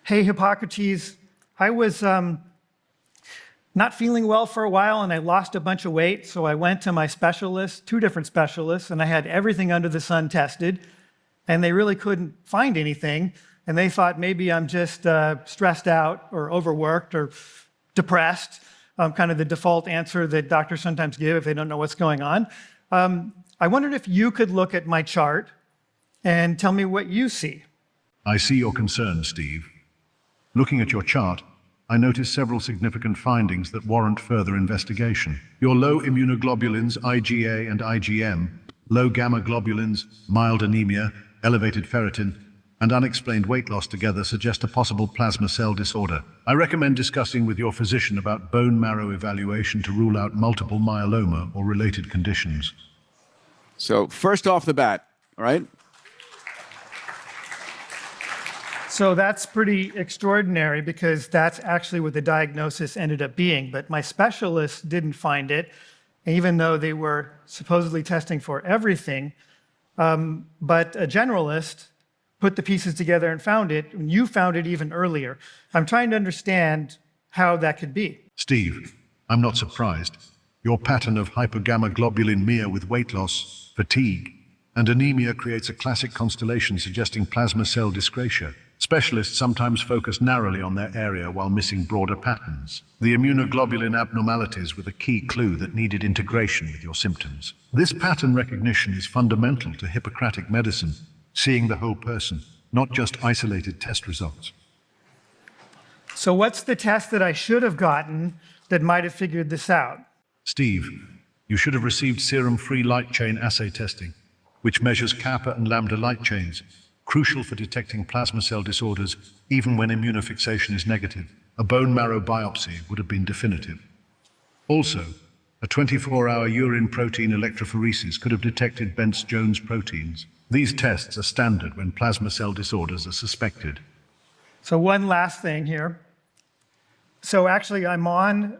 Hey, Hippocrates, I was not feeling well for a while and I lost a bunch of weight, so I went to my specialist, 2 different specialists, and I had everything under the sun tested, and they really couldn't find anything, and they thought maybe I'm just stressed out or overworked or depressed, kind of the default answer that doctors sometimes give if they don't know what's going on. I wondered if you could look at my chart and tell me what you see. I see your concern, Steve. Looking at your chart, I notice several significant findings that warrant further investigation. Your low immunoglobulins, IgA and IgM, low gamma globulins, mild anemia, elevated ferritin, and unexplained weight loss together suggest a possible plasma cell disorder. I recommend discussing with your physician about bone marrow evaluation to rule out multiple myeloma or related conditions. So first off the bat, all right? So that's pretty extraordinary because that's actually what the diagnosis ended up being. But my specialist didn't find it, even though they were supposedly testing for everything. But a generalist put the pieces together and found it, and you found it even earlier. I'm trying to understand how that could be. Steve, I'm not surprised. Your pattern of hypergamma-globulin with weight loss, fatigue, and anemia creates a classic constellation suggesting plasma cell dyscrasia. Specialists sometimes focus narrowly on their area while missing broader patterns. The immunoglobulin abnormalities were the key clue that needed integration with your symptoms. This pattern recognition is fundamental to Hippocratic medicine, seeing the whole person, not just isolated test results. So what's the test that I should have gotten that might have figured this out? Steve, you should have received serum-free light chain assay testing, which measures kappa and lambda light chains, crucial for detecting plasma cell disorders even when immunofixation is negative. A bone marrow biopsy would have been definitive. Also, a 24-hour urine protein electrophoresis could have detected Bence-Jones proteins. These tests are standard when plasma cell disorders are suspected. So one last thing here. So actually, I'm on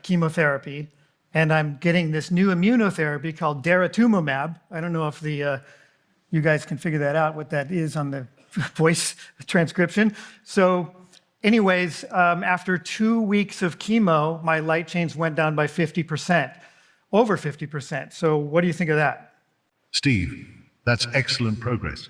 chemotherapy, and I'm getting this new immunotherapy called daratumumab. I don't know if you guys can figure that out, what that is on the voice transcription. So anyways, after 2 weeks of chemo, my light chains went down by 50%, over 50%. So what do you think of that? Steve, that's excellent progress.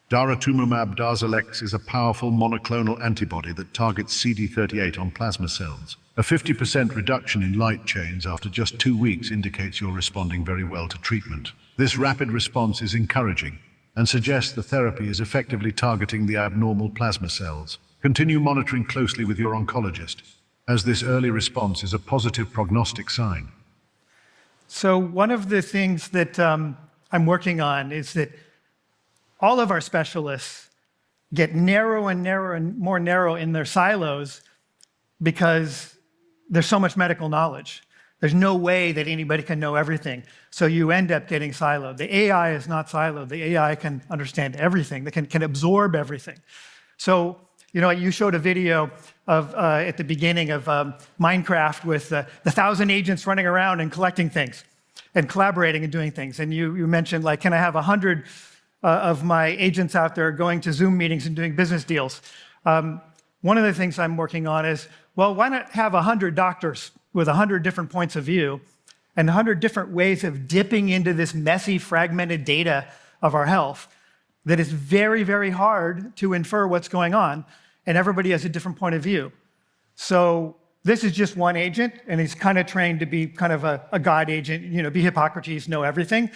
Daratumumab Darzalex is a powerful monoclonal antibody that targets CD38 on plasma cells. A 50% reduction in light chains after just 2 weeks indicates you're responding very well to treatment. This rapid response is encouraging and suggests the therapy is effectively targeting the abnormal plasma cells. Continue monitoring closely with your oncologist, as this early response is a positive prognostic sign. So one of the things that I'm working on is that all of our specialists get narrow and narrow and more narrow in their silos because there's so much medical knowledge. There's no way that anybody can know everything. So you end up getting siloed. The AI is not siloed. The AI can understand everything. They can absorb everything. So, you know, you showed a video of at the beginning of Minecraft with the 1,000 agents running around and collecting things and collaborating and doing things. And you mentioned, like, can I have 100 of my agents out there going to Zoom meetings and doing business deals? One of the things I'm working on is, well, why not have 100 doctors with 100 different points of view and 100 different ways of dipping into this messy, fragmented data of our health that is very, very hard to infer what's going on, and everybody has a different point of view. So this is just one agent, and he's kind of trained to be kind of a God agent, you know, be Hippocrates, know everything.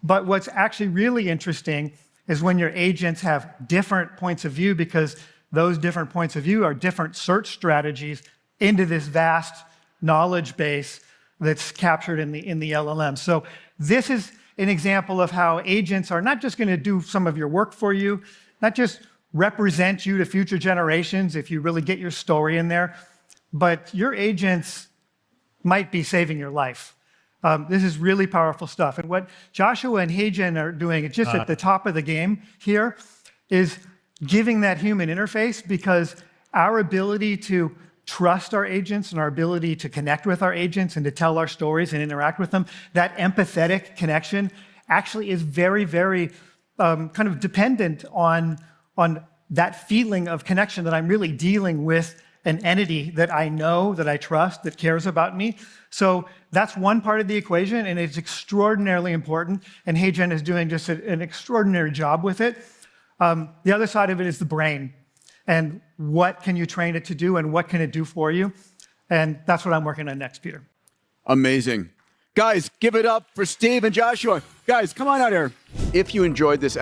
But what's actually really interesting is when your agents have different points of view, because those different points of view are different search strategies into this vast knowledge base that's captured in the LLM. So this is an example of how agents are not just going to do some of your work for you, not just represent you to future generations if you really get your story in there, but your agents might be saving your life. This is really powerful stuff. And what Joshua and Heijian are doing just at the top of the game here is giving that human interface, because our ability to trust our agents and our ability to connect with our agents and to tell our stories and interact with them, that empathetic connection actually is very, very kind of dependent on that feeling of connection that I'm really dealing with an entity that I know, that I trust, that cares about me. So that's one part of the equation, and it's extraordinarily important. And HeyGen is doing just an extraordinary job with it. The other side of it is the brain. And what can you train it to do, and what can it do for you? And that's what I'm working on next, Peter. Amazing. Guys, give it up for Steve and Joshua. Guys, come on out here. If you enjoyed this